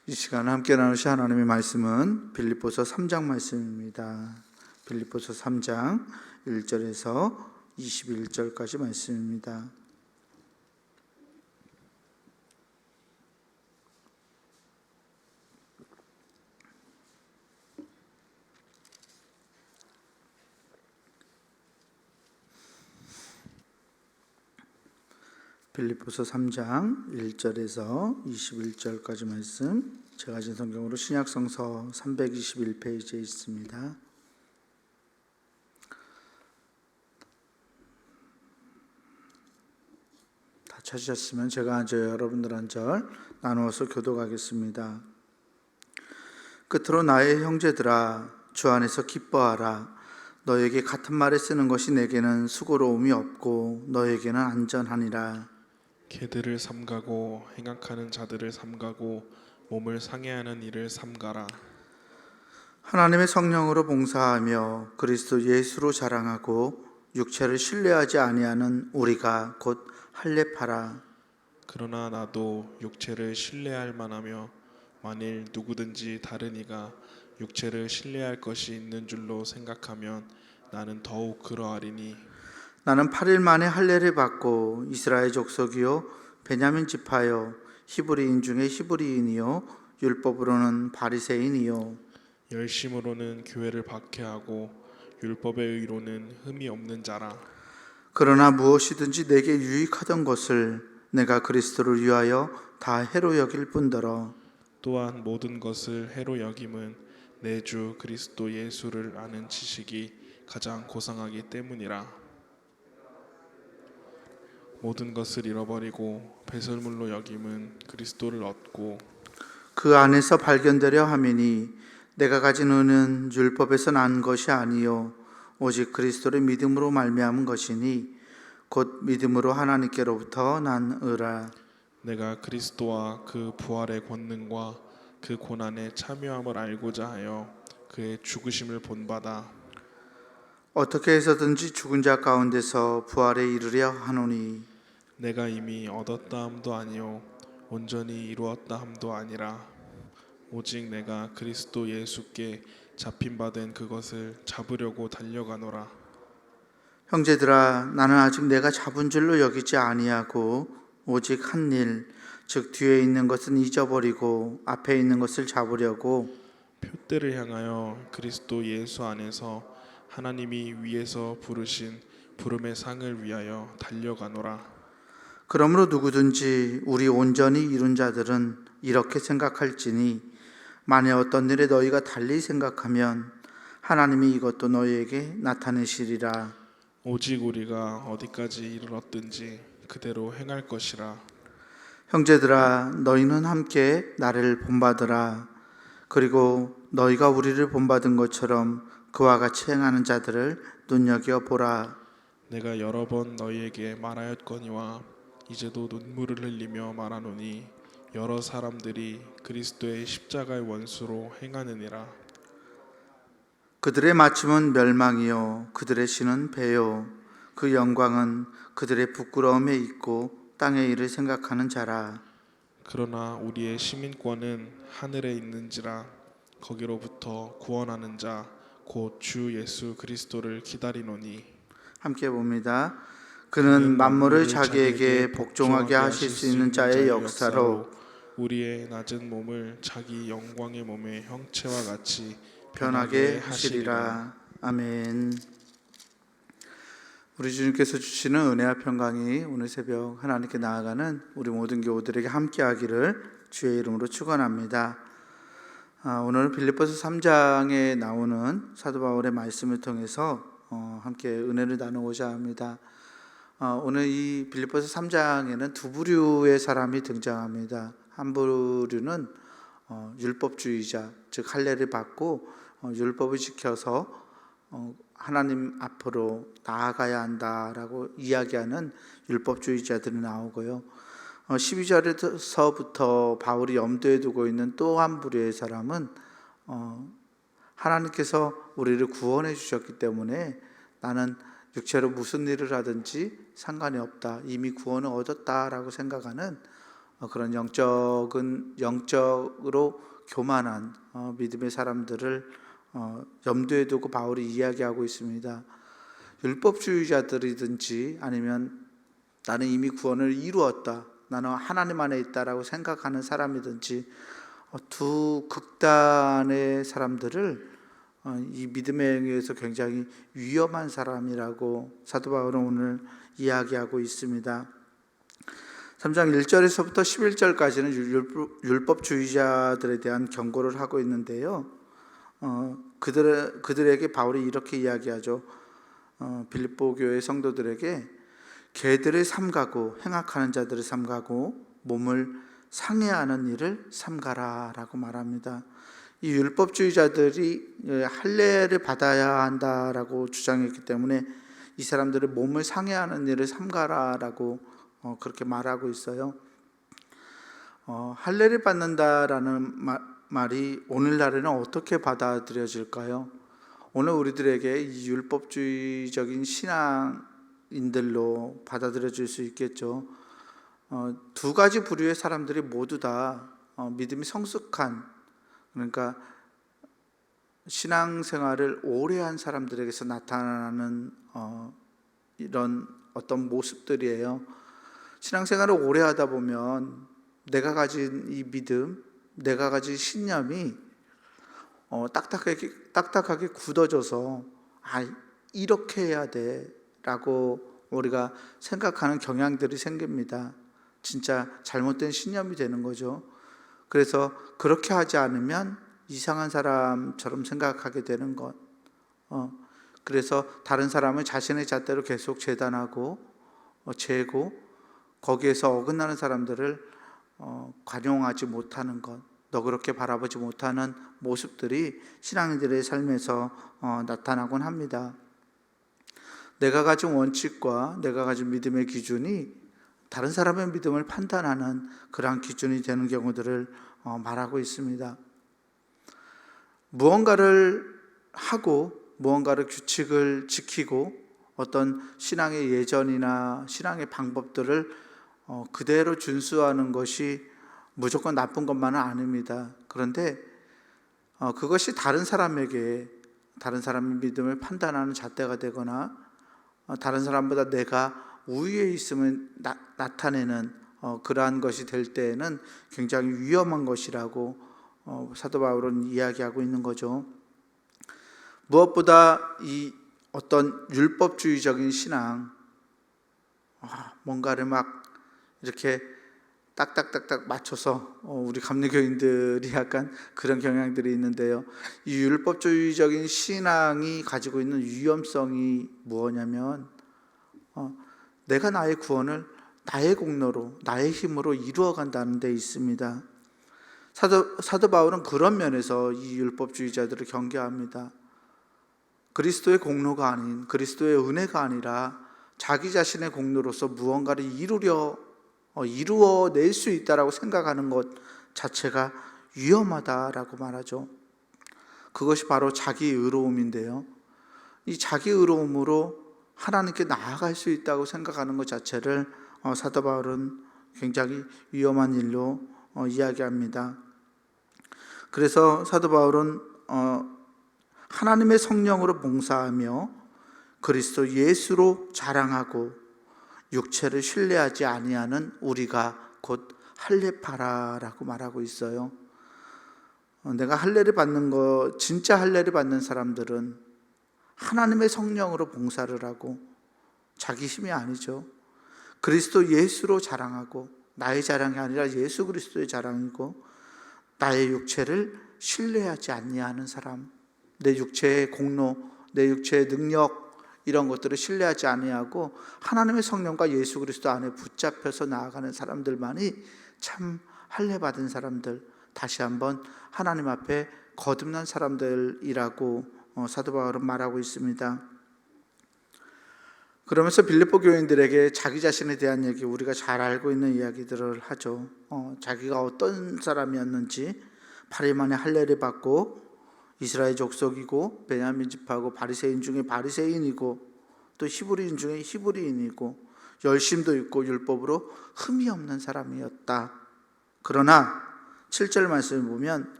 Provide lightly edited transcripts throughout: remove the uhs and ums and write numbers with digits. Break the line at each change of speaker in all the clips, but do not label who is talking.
이 시간 함께 나누실 하나님의 말씀은 빌립보서 3장 말씀입니다. 빌립보서 3장 1절에서 21절까지 말씀입니다. 빌립보서 3장 1절에서 21절까지 말씀, 제가 가진 성경으로 신약성서 321페이지에 있습니다. 다 찾으셨으면 제가 한 절, 여러분들 한 절 나누어서 교독하겠습니다. 끝으로 나의 형제들아, 주 안에서 기뻐하라. 너에게 같은 말을 쓰는 것이 내게는 수고로움이 없고 너에게는 안전하니라.
개들을 삼가고 행악하는 자들을 삼가고 몸을 상해하는 일을 삼가라.
하나님의 성령으로 봉사하며 그리스도 예수로 자랑하고 육체를 신뢰하지 아니하는 우리가 곧 할례파라.
그러나 나도 육체를 신뢰할 만하며 만일 누구든지 다른 이가 육체를 신뢰할 것이 있는 줄로 생각하면 나는 더욱 그러하리니,
나는 8일 만에 할례를 받고 이스라엘 족속이요 베냐민 지파요 히브리인 중에 히브리인이요 율법으로는 바리새인이요
열심으로는 교회를 박해하고 율법의 의로는 흠이 없는 자라.
그러나 무엇이든지 내게 유익하던 것을 내가 그리스도를 위하여 다 해로 여길 뿐더러
또한 모든 것을 해로 여김은 내 주 그리스도 예수를 아는 지식이 가장 고상하기 때문이라. 모든 것을 잃어버리고 배설물로 여김은 그리스도를 얻고
그 안에서 발견되려 함이니 내가 가진 의는 율법에서 난 것이 아니요 오직 그리스도를 믿음으로 말미암은 것이니 곧 믿음으로 하나님께로부터 난 의라.
내가 그리스도와 그 부활의 권능과 그 고난에 참여함을 알고자 하여 그의 죽으심을 본받아
어떻게 해서든지 죽은 자 가운데서 부활에 이르려 하노니
내가 이미 얻었다 함도 아니요 온전히 이루었다 함도 아니라 오직 내가 그리스도 예수께 잡힌 바 된 그것을 잡으려고 달려가노라.
형제들아, 나는 아직 내가 잡은 줄로 여기지 아니하고 오직 한 일, 즉 뒤에 있는 것은 잊어버리고 앞에 있는 것을 잡으려고
표대를 향하여 그리스도 예수 안에서 하나님이 위에서 부르신 부름의 상을 위하여 달려가노라.
그러므로 누구든지 우리 온전히 이룬 자들은 이렇게 생각할지니 만일 어떤 일에 너희가 달리 생각하면 하나님이 이것도 너희에게 나타내시리라.
오직 우리가 어디까지 이르렀든지 그대로 행할 것이라.
형제들아, 너희는 함께 나를 본받으라. 그리고 너희가 우리를 본받은 것처럼 그와 같이 행하는 자들을 눈여겨보라.
내가 여러 번 너희에게 말하였거니와 이제도 눈물을 흘리며 말하노니 여러 사람들이 그리스도의 십자가의 원수로 행하느니라.
그들의 마침은 멸망이요 그들의 신은 배요 그 영광은 그들의 부끄러움에 있고 땅의 일을 생각하는 자라.
그러나 우리의 시민권은 하늘에 있는지라 거기로부터 구원하는 자 곧 주 예수 그리스도를 기다리노니.
함께 봅니다. 그는 만물을 자기에게 복종하게 하실 수 있는 자의 역사로
우리의 낮은 몸을 자기 영광의 몸의 형체와 같이
변하게 하시리라. 아멘. 우리 주님께서 주시는 은혜와 평강이 오늘 새벽 하나님께 나아가는 우리 모든 교우들에게 함께하기를 주의 이름으로 축원합니다. 오늘은 빌립보서 3장에 나오는 사도 바울의 말씀을 통해서 함께 은혜를 나누고자 합니다. 오늘 이 빌립보서 3장에는 두 부류의 사람이 등장합니다. 한 부류는 율법주의자, 즉 할례를 받고 율법을 지켜서 하나님 앞으로 나아가야 한다라고 이야기하는 율법주의자들이 나오고요. 12절에서부터 바울이 염두에 두고 있는 또 한 부류의 사람은 하나님께서 우리를 구원해 주셨기 때문에 나는 육체로 무슨 일을 하든지 상관이 없다, 이미 구원을 얻었다라고 생각하는 그런 영적으로 교만한 믿음의 사람들을 염두에 두고 바울이 이야기하고 있습니다. 율법주의자들이든지 아니면 나는 이미 구원을 이루었다, 나는 하나님 안에 있다라고 생각하는 사람이든지 두 극단의 사람들을 이 믿음의 행위에서 굉장히 위험한 사람이라고 사도 바울은 오늘 이야기하고 있습니다. 3장 1절에서부터 11절까지는 율법주의자들에 대한 경고를 하고 있는데요. 그들에게 바울이 이렇게 이야기하죠. 빌립보 교회 성도들에게 개들을 삼가고 행악하는 자들을 삼가고 몸을 상해하는 일을 삼가라 라고 말합니다. 이 율법주의자들이 할례를 받아야 한다라고 주장했기 때문에 이 사람들을 몸을 상해하는 일을 삼가라 라고 그렇게 말하고 있어요. 할례를 받는다라는 말이 오늘날에는 어떻게 받아들여질까요? 오늘 우리들에게 이 율법주의적인 신앙인들로 받아들여질 수 있겠죠. 두 가지 부류의 사람들이 모두 다 믿음이 성숙한, 그러니까 신앙생활을 오래 한 사람들에게서 나타나는 이런 어떤 모습들이에요. 신앙생활을 오래 하다 보면 내가 가진 이 믿음, 내가 가진 신념이 딱딱하게 굳어져서 이렇게 해야 돼 라고 우리가 생각하는 경향들이 생깁니다. 진짜 잘못된 신념이 되는 거죠. 그래서 그렇게 하지 않으면 이상한 사람처럼 생각하게 되는 것. 그래서 다른 사람을 자신의 잣대로 계속 재단하고 재고 거기에서 어긋나는 사람들을 관용하지 못하는 것, 너그럽게 바라보지 못하는 모습들이 신앙인들의 삶에서 나타나곤 합니다. 내가 가진 원칙과 내가 가진 믿음의 기준이 다른 사람의 믿음을 판단하는 그러한 기준이 되는 경우들을 말하고 있습니다. 무언가를 하고 무언가를 규칙을 지키고 어떤 신앙의 예전이나 신앙의 방법들을 그대로 준수하는 것이 무조건 나쁜 것만은 아닙니다. 그런데 그것이 다른 사람의 믿음을 판단하는 잣대가 되거나 다른 사람보다 내가 우위에 있음을 나타내는 그러한 것이 될 때에는 굉장히 위험한 것이라고 사도 바울은 이야기하고 있는 거죠. 무엇보다 이 어떤 율법주의적인 신앙, 뭔가를 막 이렇게 딱딱딱딱 맞춰서 우리 감리교인들이 약간 그런 경향들이 있는데요. 이 율법주의적인 신앙이 가지고 있는 위험성이 무엇이냐면 내가 나의 구원을 나의 공로로 나의 힘으로 이루어간다는 데 있습니다. 사도 바울은 그런 면에서 이 율법주의자들을 경계합니다. 그리스도의 공로가 아닌, 그리스도의 은혜가 아니라 자기 자신의 공로로서 무언가를 이루어낼 수 있다라고 생각하는 것 자체가 위험하다라고 말하죠. 그것이 바로 자기 의로움인데요. 이 자기 의로움으로 하나님께 나아갈 수 있다고 생각하는 것 자체를 사도 바울은 굉장히 위험한 일로 이야기합니다. 그래서 사도 바울은 하나님의 성령으로 봉사하며 그리스도 예수로 자랑하고 육체를 신뢰하지 아니하는 우리가 곧 할례파라라고 말하고 있어요. 내가 할례를 받는 거, 진짜 할례를 받는 사람들은 하나님의 성령으로 봉사를 하고 자기 힘이 아니죠. 그리스도 예수로 자랑하고, 나의 자랑이 아니라 예수 그리스도의 자랑이고, 나의 육체를 신뢰하지 아니하는 사람, 내 육체의 공로, 내 육체의 능력, 이런 것들을 신뢰하지 아니하고 하나님의 성령과 예수 그리스도 안에 붙잡혀서 나아가는 사람들만이 참 할례 받은 사람들, 다시 한번 하나님 앞에 거듭난 사람들이라고 사도 바울은 말하고 있습니다. 그러면서 빌립보 교인들에게 자기 자신에 대한 얘기, 우리가 잘 알고 있는 이야기들을 하죠. 자기가 어떤 사람이었는지, 8일 만에 할례를 받고 이스라엘 족속이고 베냐민 지파고 바리새인 중에 바리새인이고 또 히브리인 중에 히브리인이고 열심도 있고 율법으로 흠이 없는 사람이었다. 그러나 7절 말씀을 보면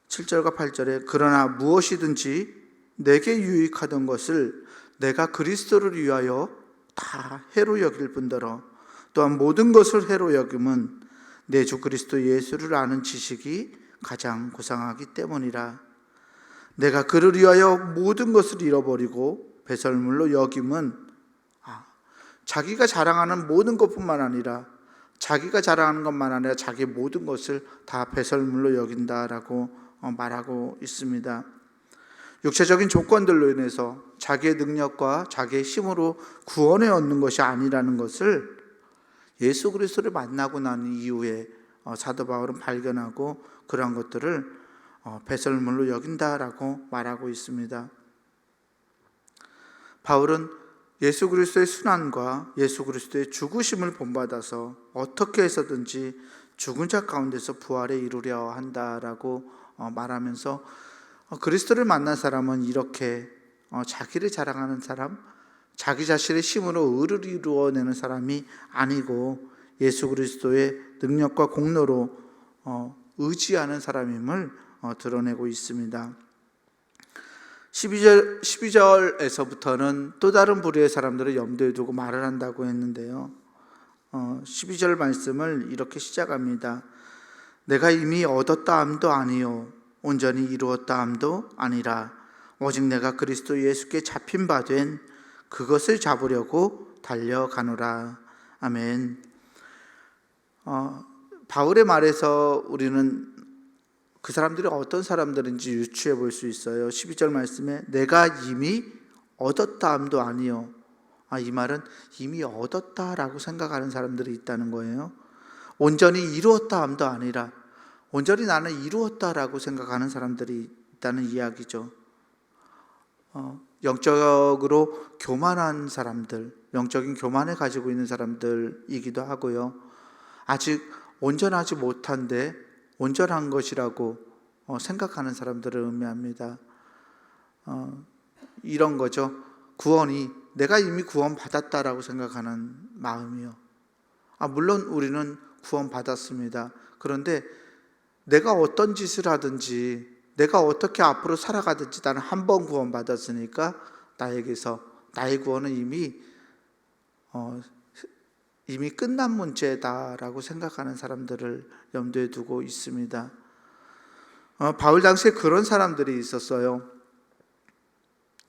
7절과 8절에 그러나 무엇이든지 내게 유익하던 것을 내가 그리스도를 위하여 다 해로 여길 뿐더러 또한 모든 것을 해로 여김은 내 주 그리스도 예수를 아는 지식이 가장 고상하기 때문이라. 내가 그를 위하여 모든 것을 잃어버리고 배설물로 여김은 자기가 자랑하는 모든 것뿐만 아니라 자기가 자랑하는 것만 아니라 자기의 모든 것을 다 배설물로 여긴다라고 말하고 있습니다. 육체적인 조건들로 인해서 자기의 능력과 자기의 힘으로 구원을 얻는 것이 아니라는 것을 예수 그리스도를 만나고 난 이후에 사도 바울은 발견하고 그러한 것들을 배설물로 여긴다라고 말하고 있습니다. 바울은 예수 그리스도의 순환과 예수 그리스도의 죽으심을 본받아서 어떻게 해서든지 죽은 자 가운데서 부활에 이루려 한다라고 말하면서 그리스도를 만난 사람은 이렇게 자기를 자랑하는 사람, 자기 자신의 힘으로 의를 이루어내는 사람이 아니고 예수 그리스도의 능력과 공로로 의지하는 사람임을 드러내고 있습니다. 12절에서부터는 또 다른 부류의 사람들을 염두에 두고 말을 한다고 했는데요. 12절 말씀을 이렇게 시작합니다. 내가 이미 얻었다 함도 아니요 온전히 이루었다 함도 아니라 오직 내가 그리스도 예수께 잡힌 바 된 그것을 잡으려고 달려가노라. 아멘. 바울의 말에서 우리는 그 사람들이 어떤 사람들인지 유추해 볼 수 있어요. 12절 말씀에 내가 이미 얻었다 함도 아니요. 이 말은 이미 얻었다라고 생각하는 사람들이 있다는 거예요. 온전히 이루었다 함도 아니라 온전히 나는 이루었다라고 생각하는 사람들이 있다는 이야기죠. 영적으로 교만한 사람들, 영적인 교만을 가지고 있는 사람들이기도 하고요. 아직 온전하지 못한데 온전한 것이라고 생각하는 사람들을 의미합니다. 이런 거죠. 구원이 내가 이미 구원받았다라고 생각하는 마음이요. 물론 우리는 구원받았습니다. 그런데 내가 어떤 짓을 하든지 내가 어떻게 앞으로 살아가든지 나는 한 번 구원받았으니까 나에게서 나의 구원은 이미 끝난 문제다라고 생각하는 사람들을 염두에 두고 있습니다. 바울 당시에 그런 사람들이 있었어요.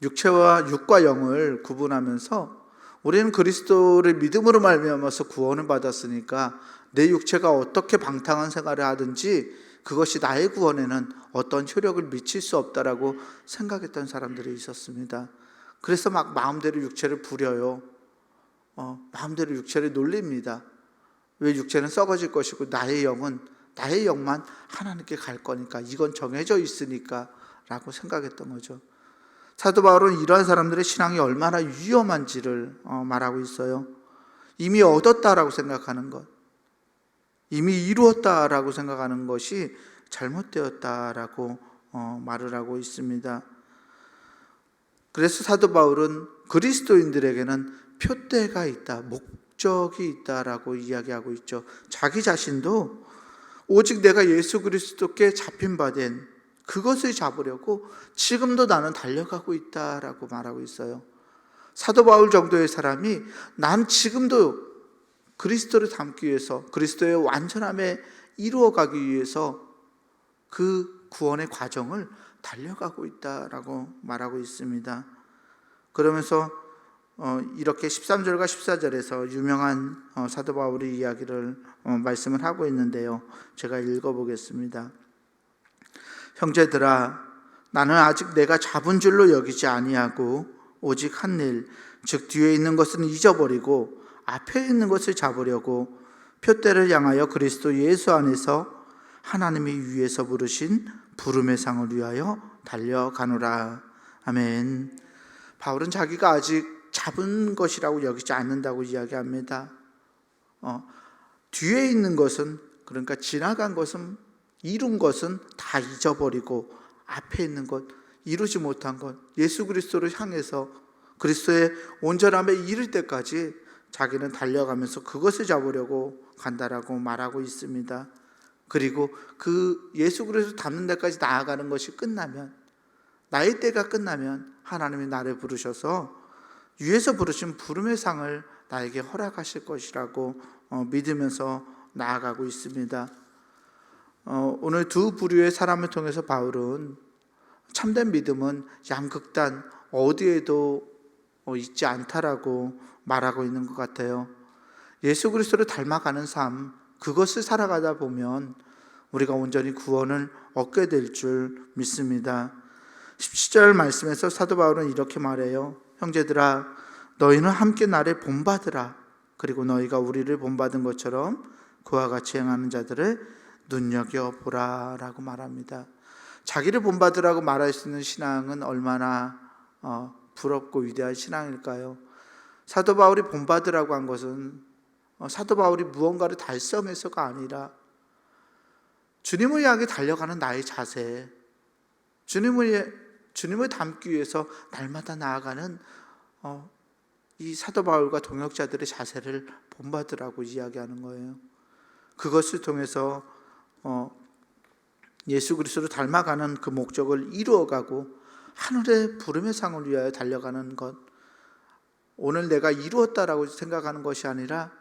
육과 영을 구분하면서 우리는 그리스도를 믿음으로 말미암아서 구원을 받았으니까 내 육체가 어떻게 방탕한 생활을 하든지 그것이 나의 구원에는 어떤 효력을 미칠 수 없다라고 생각했던 사람들이 있었습니다. 그래서 막 마음대로 육체를 부려요. 마음대로 육체를 놀립니다. 왜 육체는 썩어질 것이고 나의 영만 하나님께 갈 거니까, 이건 정해져 있으니까 라고 생각했던 거죠. 사도 바울은 이러한 사람들의 신앙이 얼마나 위험한지를 말하고 있어요. 이미 얻었다라고 생각하는 것, 이미 이루었다라고 생각하는 것이 잘못되었다라고 말을 하고 있습니다. 그래서 사도 바울은 그리스도인들에게는 표대가 있다, 목적이 있다라고 이야기하고 있죠. 자기 자신도 오직 내가 예수 그리스도께 잡힌 바 된 그것을 잡으려고 지금도 나는 달려가고 있다라고 말하고 있어요. 사도 바울 정도의 사람이 난 지금도 그리스도를 닮기 위해서, 그리스도의 완전함에 이루어가기 위해서 그 구원의 과정을 달려가고 있다라고 말하고 있습니다. 그러면서 이렇게 13절과 14절에서 유명한 사도 바울의 이야기를 말씀을 하고 있는데요. 제가 읽어보겠습니다. 형제들아, 나는 아직 내가 잡은 줄로 여기지 아니하고 오직 한 일, 즉 뒤에 있는 것은 잊어버리고 앞에 있는 것을 잡으려고 표대를 향하여 그리스도 예수 안에서 하나님이 위에서 부르신 부름의 상을 위하여 달려가노라. 아멘. 바울은 자기가 아직 잡은 것이라고 여기지 않는다고 이야기합니다. 뒤에 있는 것은, 그러니까 지나간 것은, 이룬 것은 다 잊어버리고 앞에 있는 것, 이루지 못한 것, 예수 그리스도를 향해서 그리스도의 온전함에 이를 때까지 자기는 달려가면서 그것을 잡으려고 간다라고 말하고 있습니다. 그리고 그 예수 그리스도 닮는 데까지 나아가는 것이 끝나면, 나의 때가 끝나면 하나님이 나를 부르셔서 위에서 부르신 부름의 상을 나에게 허락하실 것이라고 믿으면서 나아가고 있습니다. 오늘 두 부류의 사람을 통해서 바울은 참된 믿음은 양극단 어디에도 있지 않다라고 말하고 있는 것 같아요. 예수 그리스도를 닮아가는 삶, 그것을 살아가다 보면 우리가 온전히 구원을 얻게 될 줄 믿습니다. 17절 말씀에서 사도 바울은 이렇게 말해요. 형제들아, 너희는 함께 나를 본받으라. 그리고 너희가 우리를 본받은 것처럼 그와 같이 행하는 자들을 눈여겨보라 라고 말합니다. 자기를 본받으라고 말할 수 있는 신앙은 얼마나 부럽고 위대한 신앙일까요? 사도 바울이 본받으라고 한 것은 사도 바울이 무언가를 달성해서가 아니라 주님을 향해 달려가는 나의 자세, 주님을 닮기 위해서 날마다 나아가는 이 사도 바울과 동역자들의 자세를 본받으라고 이야기하는 거예요. 그것을 통해서 예수 그리스도를 닮아가는 그 목적을 이루어가고 하늘의 부름의 상을 위하여 달려가는 것, 오늘 내가 이루었다라고 생각하는 것이 아니라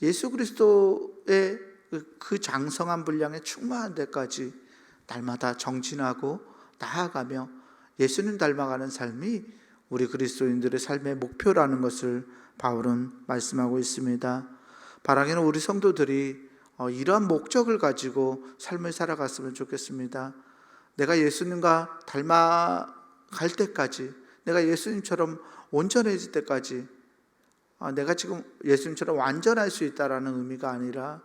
예수 그리스도의 그 장성한 분량에 충만한 데까지 날마다 정진하고 나아가며 예수님 닮아가는 삶이 우리 그리스도인들의 삶의 목표라는 것을 바울은 말씀하고 있습니다. 바라기는 우리 성도들이 이러한 목적을 가지고 삶을 살아갔으면 좋겠습니다. 내가 예수님과 닮아갈 때까지, 내가 예수님처럼 온전해질 때까지, 내가 지금 예수님처럼 완전할 수 있다라는 의미가 아니라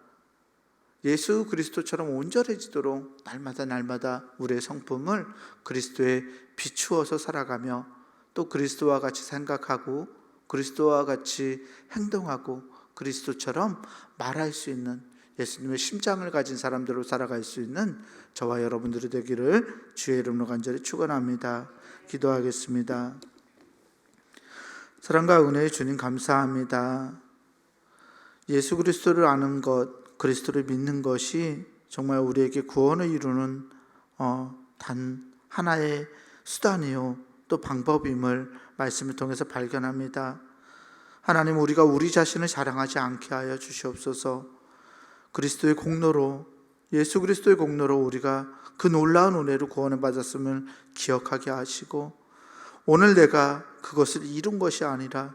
예수 그리스도처럼 온전해지도록 날마다 우리의 성품을 그리스도에 비추어서 살아가며 또 그리스도와 같이 생각하고 그리스도와 같이 행동하고 그리스도처럼 말할 수 있는 예수님의 심장을 가진 사람들로 살아갈 수 있는 저와 여러분들이 되기를 주의 이름으로 간절히 축원합니다. 기도하겠습니다. 사랑과 은혜의 주님 감사합니다. 예수 그리스도를 아는 것, 그리스도를 믿는 것이 정말 우리에게 구원을 이루는 단 하나의 수단이요 또 방법임을 말씀을 통해서 발견합니다. 하나님, 우리가 우리 자신을 자랑하지 않게 하여 주시옵소서. 그리스도의 공로로, 예수 그리스도의 공로로 우리가 그 놀라운 은혜로 구원을 받았음을 기억하게 하시고, 오늘 내가 그것을 이룬 것이 아니라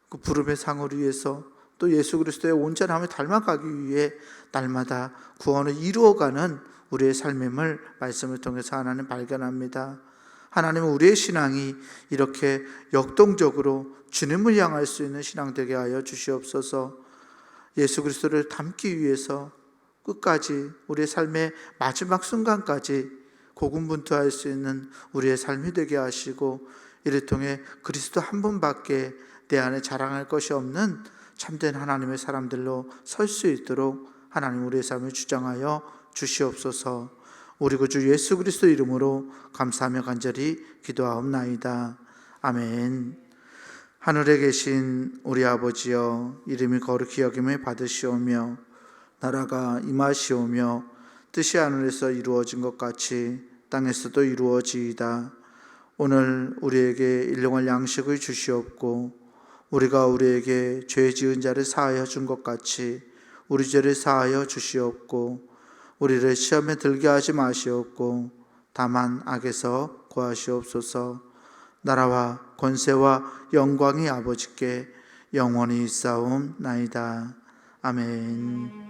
그 부름의 상을 위해서 또 예수 그리스도의 온전함을 닮아가기 위해 날마다 구원을 이루어가는 우리의 삶임을 말씀을 통해서 하나님 발견합니다. 하나님은 우리의 신앙이 이렇게 역동적으로 주님을 향할 수 있는 신앙 되게 하여 주시옵소서. 예수 그리스도를 닮기 위해서 끝까지 우리의 삶의 마지막 순간까지 고군분투할 수 있는 우리의 삶이 되게 하시고, 이를 통해 그리스도 한 분밖에 내 안에 자랑할 것이 없는 참된 하나님의 사람들로 설 수 있도록 하나님 우리의 삶을 주장하여 주시옵소서. 우리 구주 예수 그리스도 이름으로 감사하며 간절히 기도하옵나이다. 아멘. 하늘에 계신 우리 아버지여, 이름이 거룩히 여김을 받으시오며 나라가 임하시오며 뜻이 하늘에서 이루어진 것 같이 땅에서도 이루어지이다. 오늘 우리에게 일용할 양식을 주시옵고, 우리가 우리에게 죄 지은 자를 사하여 준 것 같이 우리 죄를 사하여 주시옵고, 우리를 시험에 들게 하지 마시옵고 다만 악에서 구하시옵소서. 나라와 권세와 영광이 아버지께 영원히 있사옵나이다. 아멘.